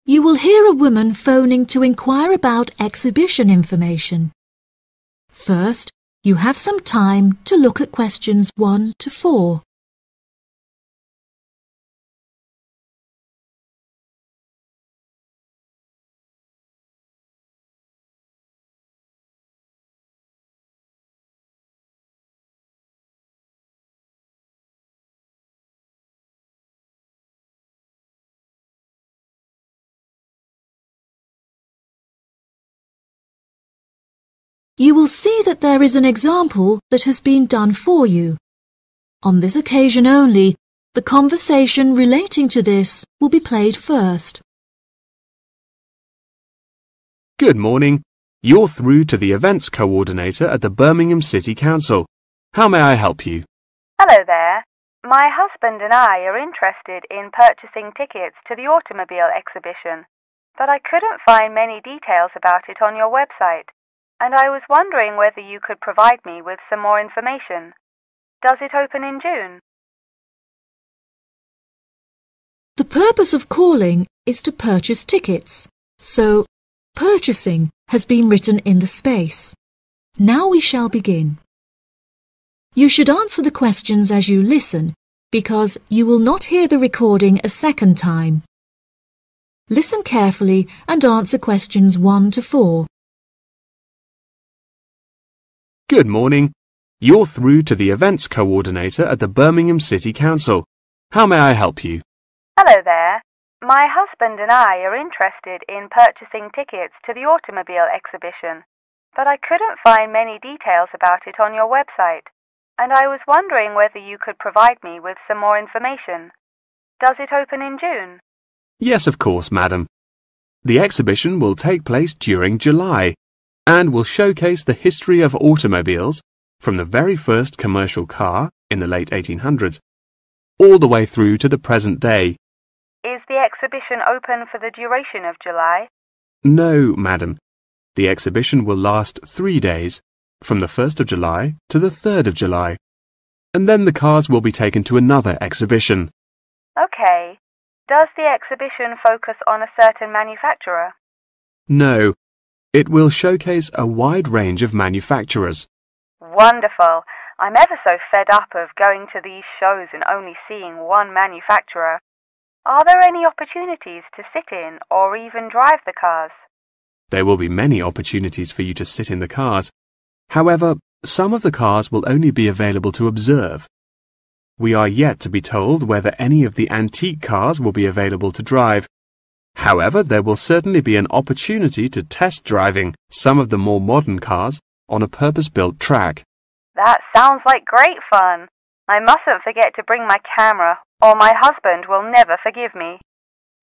You will hear a woman phoning to inquire about exhibition information. First, you have some time to look at questions 1 to 4. You will see that there is an example that has been done for you. On this occasion only, the conversation relating to this will be played first. Good morning. You're through to the events coordinator at the Birmingham City Council. How may I help you? Hello there. My husband and I are interested in purchasing tickets to the automobile exhibition, but I couldn't find many details about it on your website, and I was wondering whether you could provide me with some more information. Does it open in June? The purpose of calling is to purchase tickets, so purchasing has been written in the space. Now we shall begin. You should answer the questions as you listen, because you will not hear the recording a second time. Listen carefully and answer questions 1 to 4. Good morning. You're through to the events coordinator at the Birmingham City Council. How may I help you? Hello there. My husband and I are interested in purchasing tickets to the automobile exhibition, but I couldn't find many details about it on your website, and I was wondering whether you could provide me with some more information. Does it open in June? Yes, of course, madam. The exhibition will take place during July and will showcase the history of automobiles from the very first commercial car in the late 1800s all the way through to the present day. Is the exhibition open for the duration of July? No, madam. The exhibition will last 3 days, from the 1st of July to the 3rd of July, and then the cars will be taken to another exhibition. Okay. Does the exhibition focus on a certain manufacturer? No. It will showcase a wide range of manufacturers. Wonderful. I'm ever so fed up of going to these shows and only seeing one manufacturer. Are there any opportunities to sit in or even drive the cars? There will be many opportunities for you to sit in the cars. However, some of the cars will only be available to observe. We are yet to be told whether any of the antique cars will be available to drive. However, there will certainly be an opportunity to test driving some of the more modern cars on a purpose-built track. That sounds like great fun. I mustn't forget to bring my camera, or my husband will never forgive me.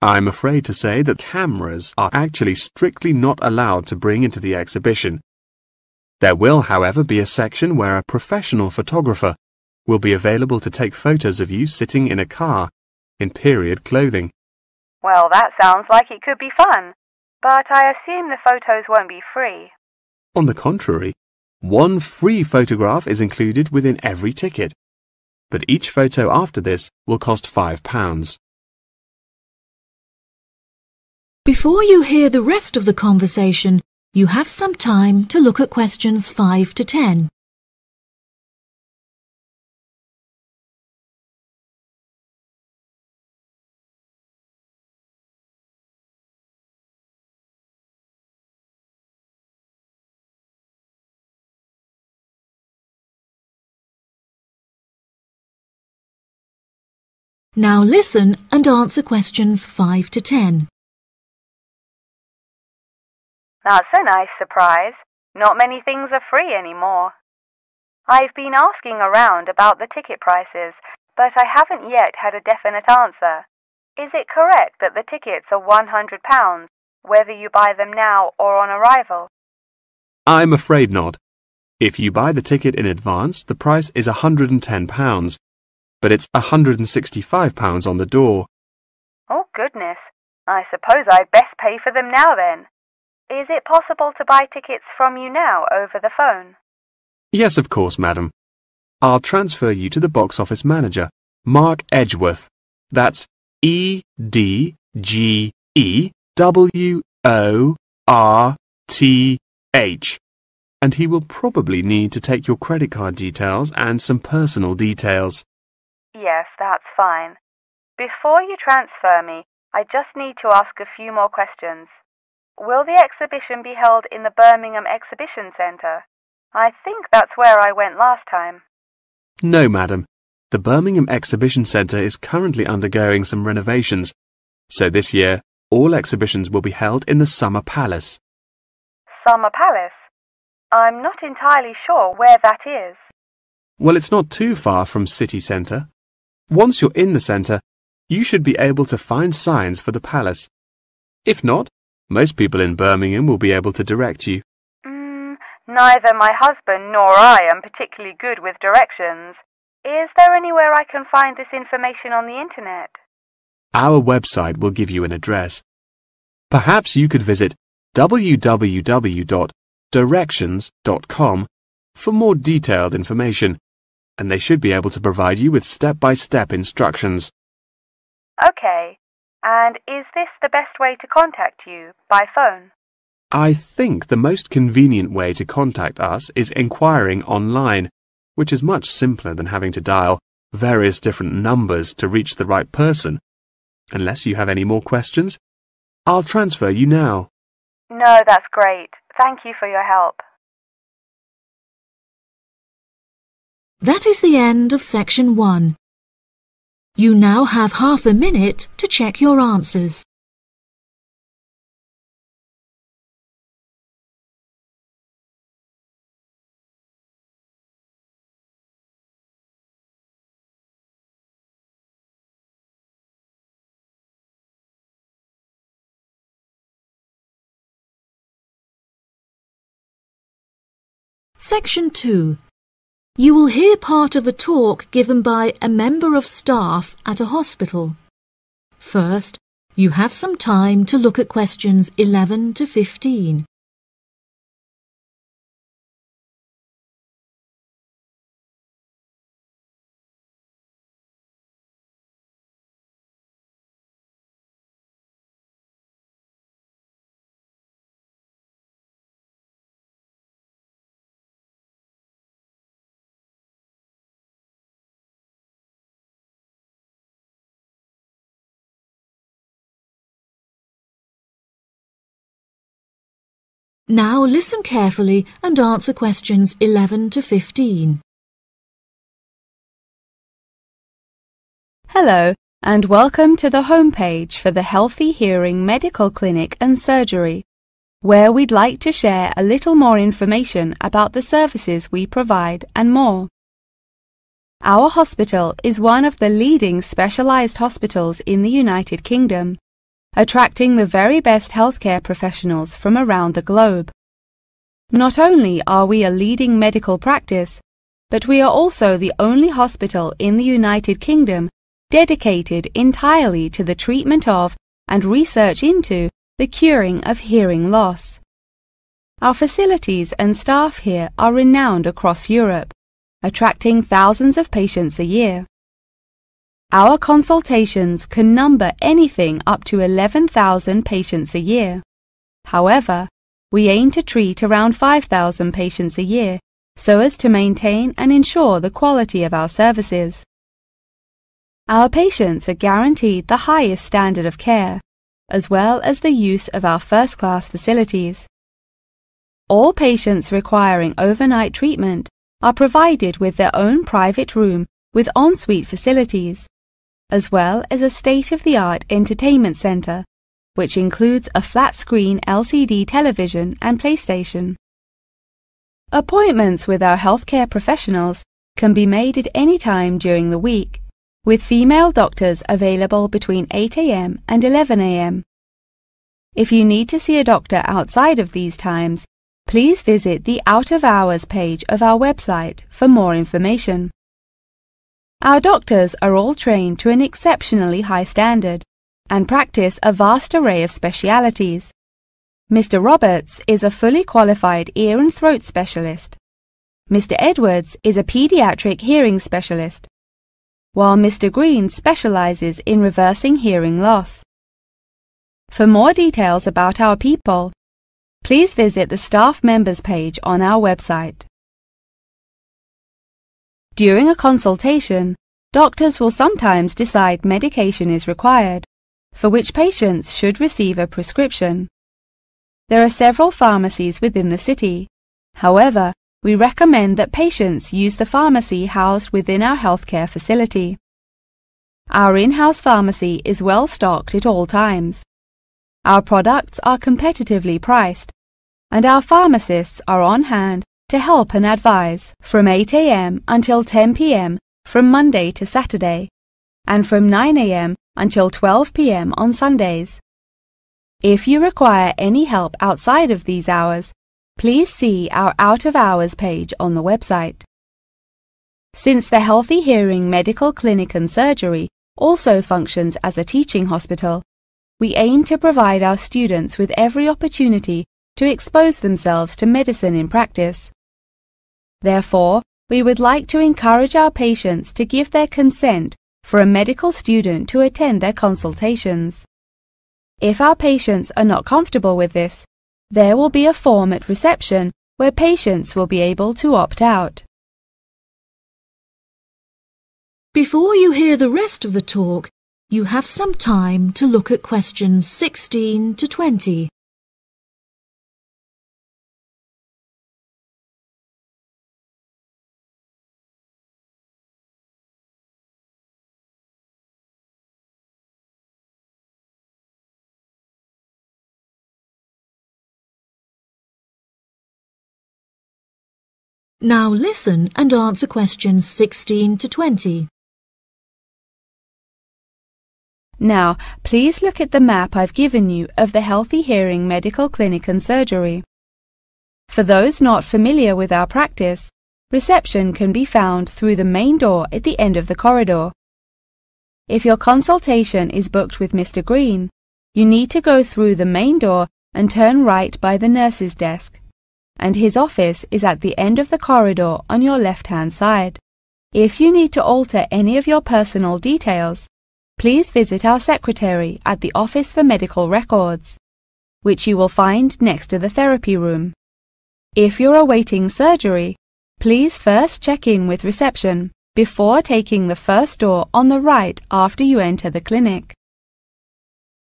I'm afraid to say that cameras are actually strictly not allowed to bring into the exhibition. There will, however, be a section where a professional photographer will be available to take photos of you sitting in a car in period clothing. Well, that sounds like it could be fun, but I assume the photos won't be free. On the contrary, one free photograph is included within every ticket, but each photo after this will cost £5. Before you hear the rest of the conversation, you have some time to look at questions 5 to 10. Now listen and answer questions 5 to 10. That's a nice surprise. Not many things are free anymore. I've been asking around about the ticket prices, but I haven't yet had a definite answer. Is it correct that the tickets are £100, whether you buy them now or on arrival? I'm afraid not. If you buy the ticket in advance, the price is £110, but it's £165 on the door. Oh, goodness. I suppose I'd best pay for them now then. Is it possible to buy tickets from you now over the phone? Yes, of course, madam. I'll transfer you to the box office manager, Mark Edgeworth. That's EDGE WORTH, and he will probably need to take your credit card details and some personal details. Yes, that's fine. Before you transfer me, I just need to ask a few more questions. Will the exhibition be held in the Birmingham Exibition Centre? I think that's where I went last time. No, madam. The Birmingham Exhibition Centre is currently undergoing some renovations, so this year all exhibitions will be held in the Summer Palace. Summer Palace? I'm not entirely sure where that is. Well, it's not too far from City Centre. Once you're in the centre, you should be able to find signs for the palace. If not, most people in Birmingham will be able to direct you. Neither my husband nor I am particularly good with directions. Is there anywhere I can find this information on the internet? Our website will give you an address. Perhaps you could visit www.directions.com for more detailed information, and they should be able to provide you with step-by-step instructions. Okay. And is this the best way to contact you, by phone? I think the most convenient way to contact us is inquiring online, which is much simpler than having to dial various different numbers to reach the right person. Unless you have any more questions, I'll transfer you now. No, that's great. Thank you for your help. That is the end of section 1. You now have half a minute to check your answers. Section 2. You will hear part of a talk given by a member of staff at a hospital. First, you have some time to look at questions 11 to 15. Now listen carefully and answer questions 11 to 15. Hello, and welcome to the homepage for the Healthy Hearing Medical Clinic and Surgery, where we'd like to share a little more information about the services we provide and more. Our hospital is one of the leading specialised hospitals in the United Kingdom, attracting the very best healthcare professionals from around the globe. Not only are we a leading medical practice, but we are also the only hospital in the United Kingdom dedicated entirely to the treatment of and research into the curing of hearing loss. Our facilities and staff here are renowned across Europe, attracting thousands of patients a year. Our consultations can number anything up to 11,000 patients a year. However, we aim to treat around 5,000 patients a year so as to maintain and ensure the quality of our services. Our patients are guaranteed the highest standard of care, as well as the use of our first-class facilities. All patients requiring overnight treatment are provided with their own private room with ensuite facilities, as well as a state-of-the-art entertainment centre, which includes a flat-screen LCD television and PlayStation. Appointments with our healthcare professionals can be made at any time during the week, with female doctors available between 8 a.m. and 11 a.m. If you need to see a doctor outside of these times, please visit the Out of Hours page of our website for more information. Our doctors are all trained to an exceptionally high standard and practice a vast array of specialities. Mr. Roberts is a fully qualified ear and throat specialist. Mr. Edwards is a pediatric hearing specialist, while Mr. Green specializes in reversing hearing loss. For more details about our people, please visit the staff members page on our website. During a consultation, doctors will sometimes decide medication is required, for which patients should receive a prescription. There are several pharmacies within the city. However, we recommend that patients use the pharmacy housed within our healthcare facility. Our in-house pharmacy is well stocked at all times. Our products are competitively priced, and our pharmacists are on hand to help and advise from 8 a.m. until 10 p.m. from Monday to Saturday, and from 9 a.m. until 12 p.m. on Sundays. If you require any help outside of these hours, please see our out-of-hours page on the website. Since the Healthy Hearing Medical Clinic and Surgery also functions as a teaching hospital, we aim to provide our students with every opportunity to expose themselves to medicine in practice. Therefore, we would like to encourage our patients to give their consent for a medical student to attend their consultations. If our patients are not comfortable with this, there will be a form at reception where patients will be able to opt out. Before you hear the rest of the talk, you have some time to look at questions 16 to 20. Now listen and answer questions 16 to 20. Now, please look at the map I've given you of the Healthy Hearing Medical Clinic and Surgery. For those not familiar with our practice, reception can be found through the main door at the end of the corridor. If your consultation is booked with Mr. Green, you need to go through the main door and turn right by the nurse's desk, and his office is at the end of the corridor on your left-hand side. If you need to alter any of your personal details, please visit our secretary at the Office for Medical Records, which you will find next to the therapy room. If you're awaiting surgery, please first check in with reception before taking the first door on the right after you enter the clinic.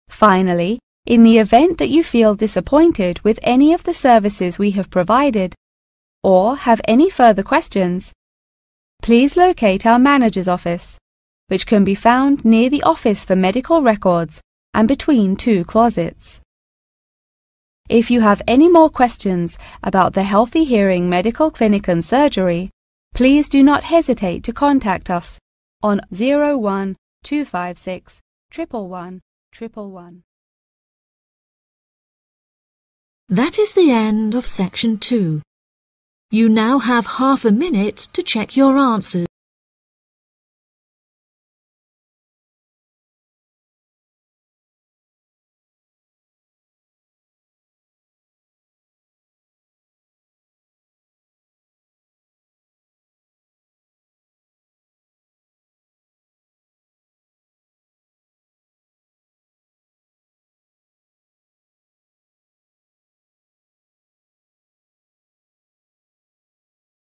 Finally, in the event that you feel disappointed with any of the services we have provided, or have any further questions, please locate our manager's office, which can be found near the Office for Medical Records and between two closets. If you have any more questions about the Healthy Hearing Medical Clinic and Surgery, please do not hesitate to contact us on 01 256 111 111. That is the end of section 2. You now have half a minute to check your answers.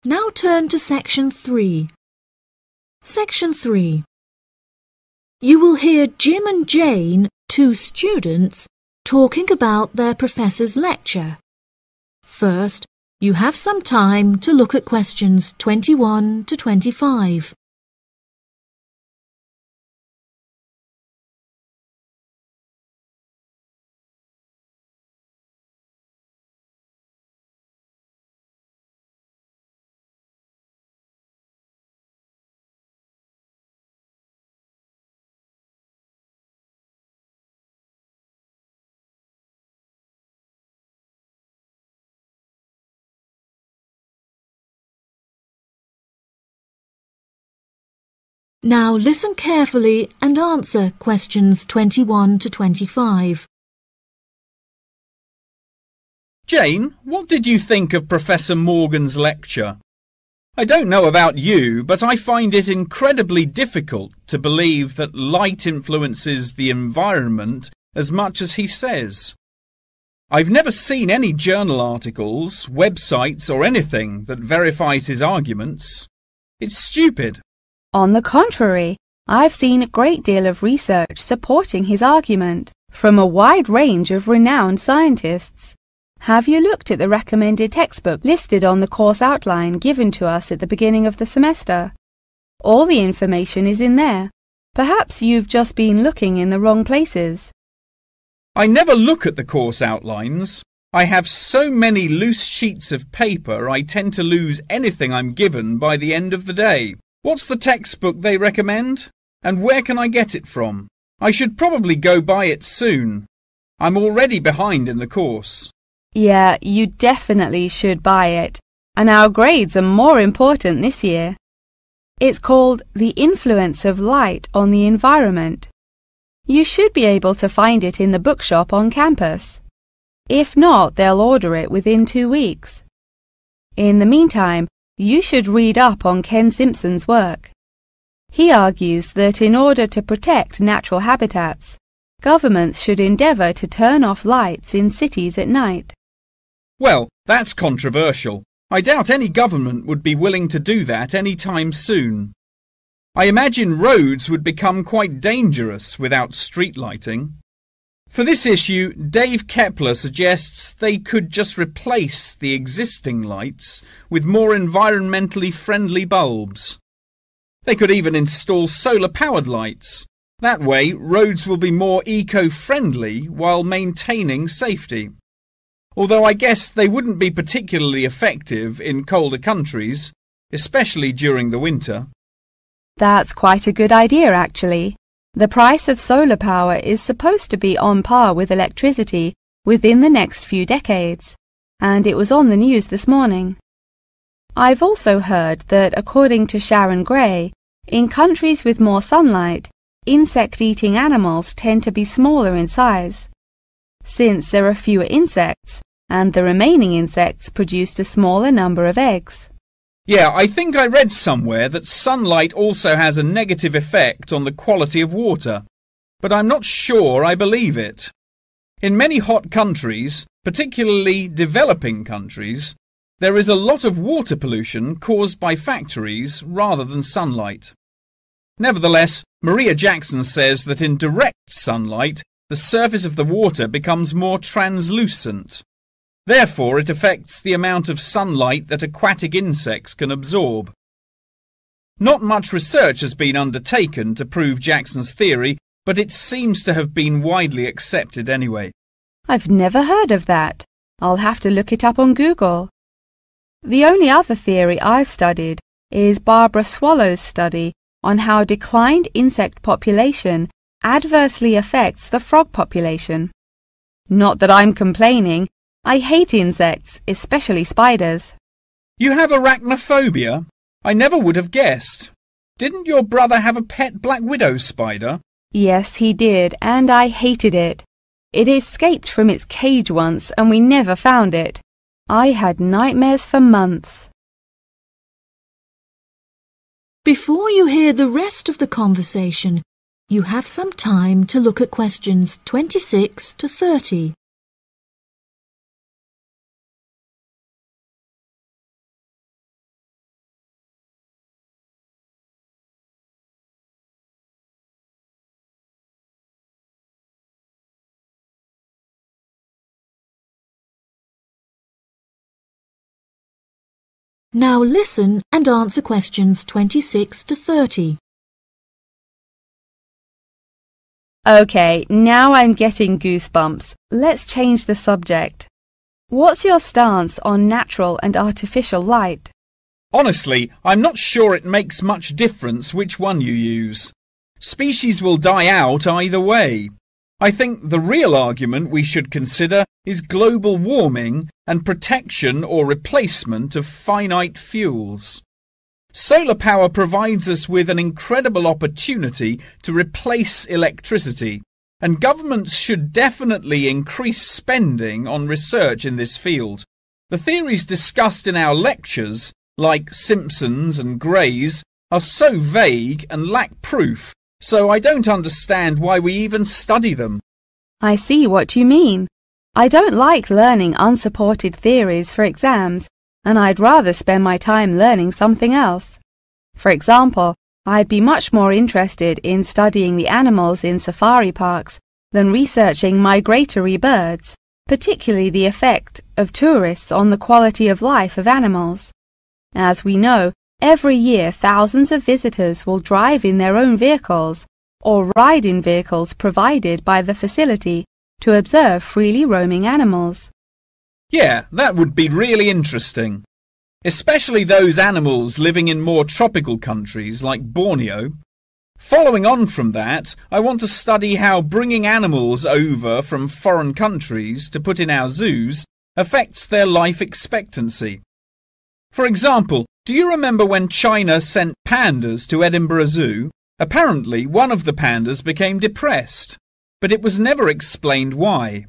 Now turn to section 3. Section 3. You will hear Jim and Jane, two students, talking about their professor's lecture. First, you have some time to look at questions 21 to 25. Now listen carefully and answer questions 21 to 25. Jane, what did you think of Professor Morgan's lecture? I don't know about you, but I find it incredibly difficult to believe that light influences the environment as much as he says. I've never seen any journal articles, websites or anything that verifies his arguments. It's stupid. On the contrary, I've seen a great deal of research supporting his argument from a wide range of renowned scientists. Have you looked at the recommended textbook listed on the course outline given to us at the beginning of the semester? All the information is in there. Perhaps you've just been looking in the wrong places. I never look at the course outlines. I have so many loose sheets of paper I tend to lose anything I'm given by the end of the day. What's the textbook they recommend? And where can I get it from? I should probably go buy it soon. I'm already behind in the course. Yeah, you definitely should buy it. And our grades are more important this year. It's called The Influence of Light on the Environment. You should be able to find it in the bookshop on campus. If not, they'll order it within 2 weeks. In the meantime, you should read up on Ken Simpson's work. He argues that in order to protect natural habitats, governments should endeavour to turn off lights in cities at night. Well, that's controversial. I doubt any government would be willing to do that any time soon. I imagine roads would become quite dangerous without street lighting. For this issue, Dave Kepler suggests they could just replace the existing lights with more environmentally friendly bulbs. They could even install solar-powered lights. That way, roads will be more eco-friendly while maintaining safety. Although I guess they wouldn't be particularly effective in colder countries, especially during the winter. That's quite a good idea, actually. The price of solar power is supposed to be on par with electricity within the next few decades, and it was on the news this morning. I've also heard that, according to Sharon Gray, in countries with more sunlight, insect-eating animals tend to be smaller in size. Since there are fewer insects, and the remaining insects produced a smaller number of eggs. Yeah, I think I read somewhere that sunlight also has a negative effect on the quality of water, but I'm not sure I believe it. In many hot countries, particularly developing countries, there is a lot of water pollution caused by factories rather than sunlight. Nevertheless, Maria Jackson says that in direct sunlight, the surface of the water becomes more translucent. Therefore, it affects the amount of sunlight that aquatic insects can absorb. Not much research has been undertaken to prove Jackson's theory, but it seems to have been widely accepted anyway. I've never heard of that. I'll have to look it up on Google. The only other theory I've studied is Barbara Swallow's study on how declined insect population adversely affects the frog population. Not that I'm complaining. I hate insects, especially spiders. You have arachnophobia? I never would have guessed. Didn't your brother have a pet black widow spider? Yes, he did, and I hated it. It escaped from its cage once, and we never found it. I had nightmares for months. Before you hear the rest of the conversation, you have some time to look at questions 26 to 30. Now listen and answer questions 26 to 30. Okay, now I'm getting goosebumps. Let's change the subject. What's your stance on natural and artificial light? Honestly, I'm not sure it makes much difference which one you use. Species will die out either way. I think the real argument we should consider is global warming and protection or replacement of finite fuels. Solar power provides us with an incredible opportunity to replace electricity, and governments should definitely increase spending on research in this field. The theories discussed in our lectures, like Simpson's and Gray's, are so vague and lack proof, so I don't understand why we even study them. I see what you mean. I don't like learning unsupported theories for exams, and I'd rather spend my time learning something else. For example, I'd be much more interested in studying the animals in safari parks than researching migratory birds, particularly the effect of tourists on the quality of life of animals. As we know, every year thousands of visitors will drive in their own vehicles or ride in vehicles provided by the facility to observe freely roaming animals. Yeah, that would be really interesting. Especially those animals living in more tropical countries like Borneo. Following on from that, I want to study how bringing animals over from foreign countries to put in our zoos affects their life expectancy. For example, do you remember when China sent pandas to Edinburgh Zoo? Apparently, one of the pandas became depressed, but it was never explained why.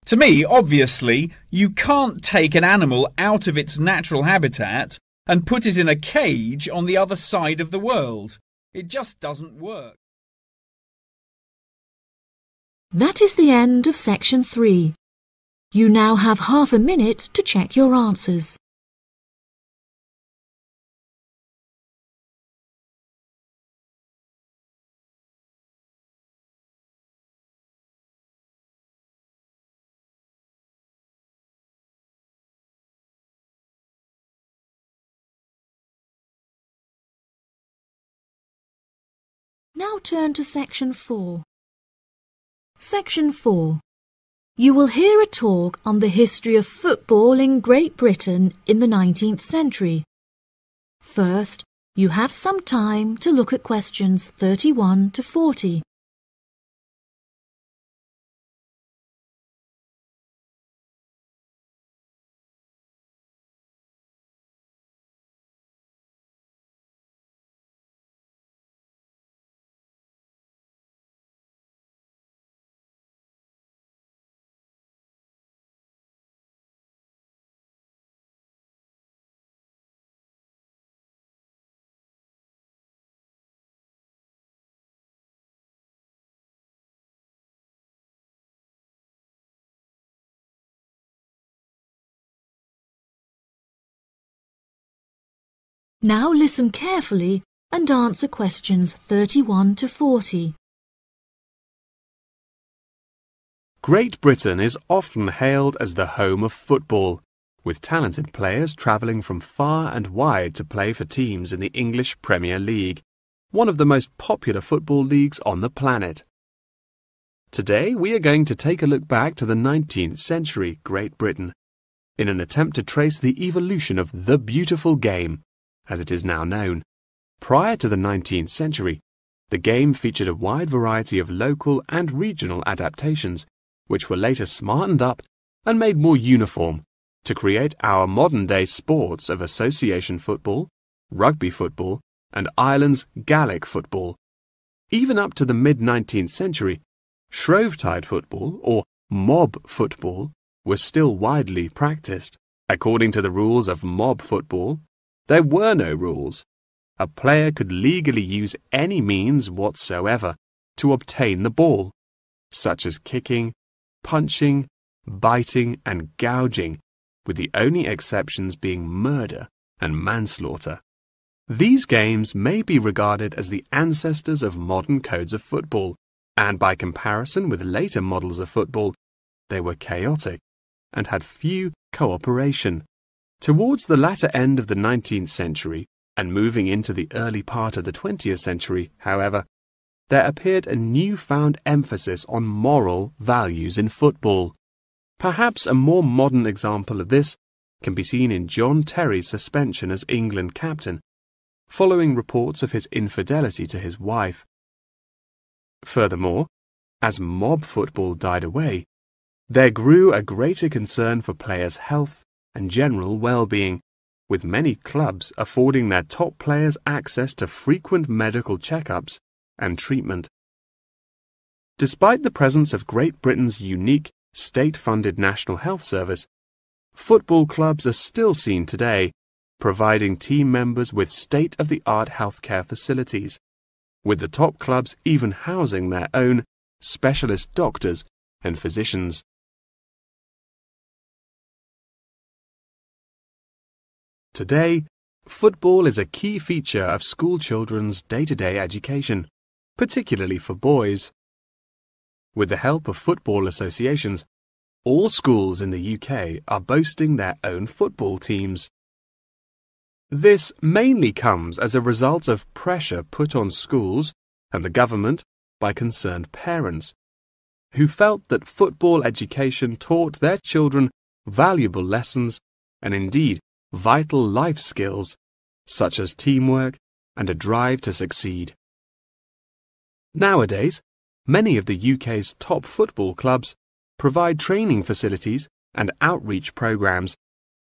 To me, obviously, you can't take an animal out of its natural habitat and put it in a cage on the other side of the world. It just doesn't work. That is the end of section 3. You now have half a minute to check your answers. Now turn to section 4. Section 4. You will hear a talk on the history of football in Great Britain in the 19th century. First, you have some time to look at questions 31 to 40. Now listen carefully and answer questions 31 to 40. Great Britain is often hailed as the home of football, with talented players travelling from far and wide to play for teams in the English Premier League, one of the most popular football leagues on the planet. Today we are going to take a look back to the 19th century Great Britain, in an attempt to trace the evolution of the beautiful game, as it is now known. Prior to the 19th century, the game featured a wide variety of local and regional adaptations, which were later smartened up and made more uniform to create our modern-day sports of association football, rugby football, and Ireland's Gaelic football. Even up to the mid-19th century, Shrovetide football, or mob football, was still widely practiced. According to the rules of mob football, there were no rules. A player could legally use any means whatsoever to obtain the ball, such as kicking, punching, biting, and gouging, with the only exceptions being murder and manslaughter. These games may be regarded as the ancestors of modern codes of football, and by comparison with later models of football, they were chaotic and had few cooperation. Towards the latter end of the 19th century and moving into the early part of the 20th century, however, there appeared a newfound emphasis on moral values in football. Perhaps a more modern example of this can be seen in John Terry's suspension as England captain, following reports of his infidelity to his wife. Furthermore, as mob football died away, there grew a greater concern for players' health and general well-being, with many clubs affording their top players access to frequent medical checkups and treatment. Despite the presence of Great Britain's unique state-funded National Health Service, football clubs are still seen today, providing team members with state-of-the-art healthcare facilities, with the top clubs even housing their own specialist doctors and physicians. Today, football is a key feature of school children's day-to-day education, particularly for boys. With the help of football associations, all schools in the UK are boasting their own football teams. This mainly comes as a result of pressure put on schools and the government by concerned parents, who felt that football education taught their children valuable lessons and indeed vital life skills, such as teamwork and a drive to succeed. Nowadays, many of the UK's top football clubs provide training facilities and outreach programs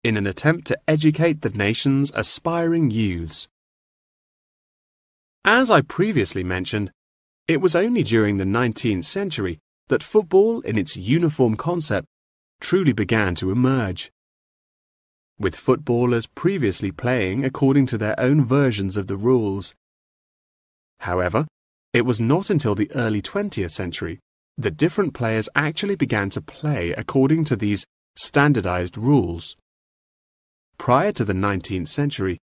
in an attempt to educate the nation's aspiring youths. As I previously mentioned, it was only during the 19th century that football in its uniform concept truly began to emerge, with footballers previously playing according to their own versions of the rules. However, it was not until the early 20th century that different players actually began to play according to these standardized rules. Prior to the 19th century,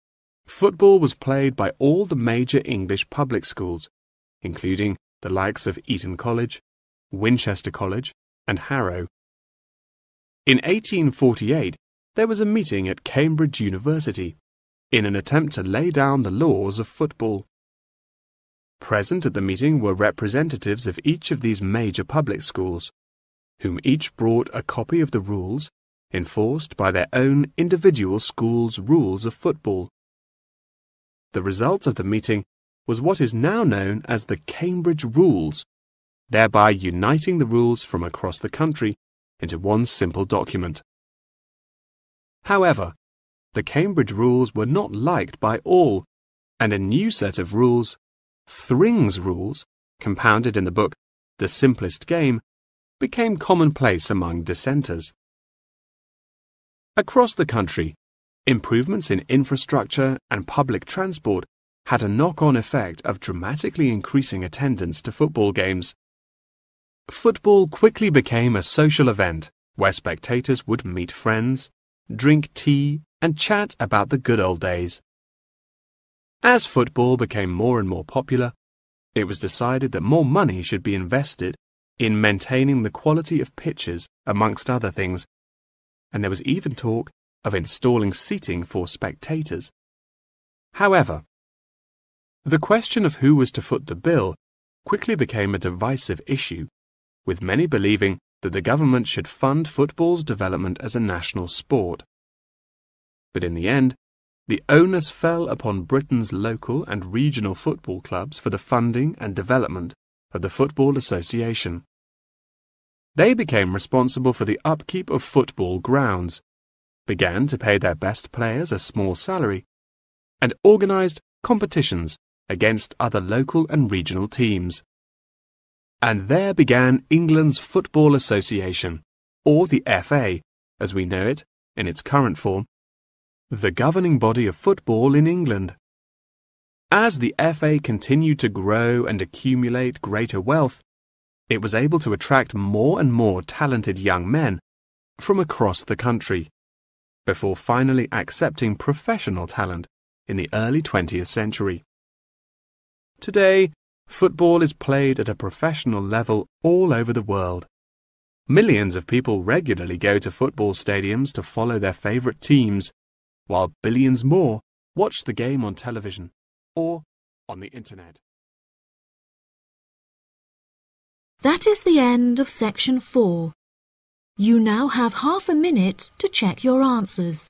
football was played by all the major English public schools, including the likes of Eton College, Winchester College, and Harrow. In 1848, there was a meeting at Cambridge University in an attempt to lay down the laws of football. Present at the meeting were representatives of each of these major public schools, whom each brought a copy of the rules enforced by their own individual school's rules of football. The result of the meeting was what is now known as the Cambridge Rules, thereby uniting the rules from across the country into one simple document. However, the Cambridge Rules were not liked by all, and a new set of rules, Thring's Rules, compounded in the book The Simplest Game, became commonplace among dissenters. Across the country, improvements in infrastructure and public transport had a knock-on effect of dramatically increasing attendance to football games. Football quickly became a social event where spectators would meet friends, drink tea, and chat about the good old days. As football became more and more popular, it was decided that more money should be invested in maintaining the quality of pitches, amongst other things, and there was even talk of installing seating for spectators. However, the question of who was to foot the bill quickly became a divisive issue, with many believing that the government should fund football's development as a national sport. But in the end, the onus fell upon Britain's local and regional football clubs for the funding and development of the Football Association. They became responsible for the upkeep of football grounds, began to pay their best players a small salary, and organised competitions against other local and regional teams. And there began England's Football Association, or the FA, as we know it in its current form, the governing body of football in England. As the FA continued to grow and accumulate greater wealth, it was able to attract more and more talented young men from across the country, before finally accepting professional talent in the early 20th century. Today, football is played at a professional level all over the world. Millions of people regularly go to football stadiums to follow their favourite teams, while billions more watch the game on television or on the internet. That is the end of section 4. You now have half a minute to check your answers.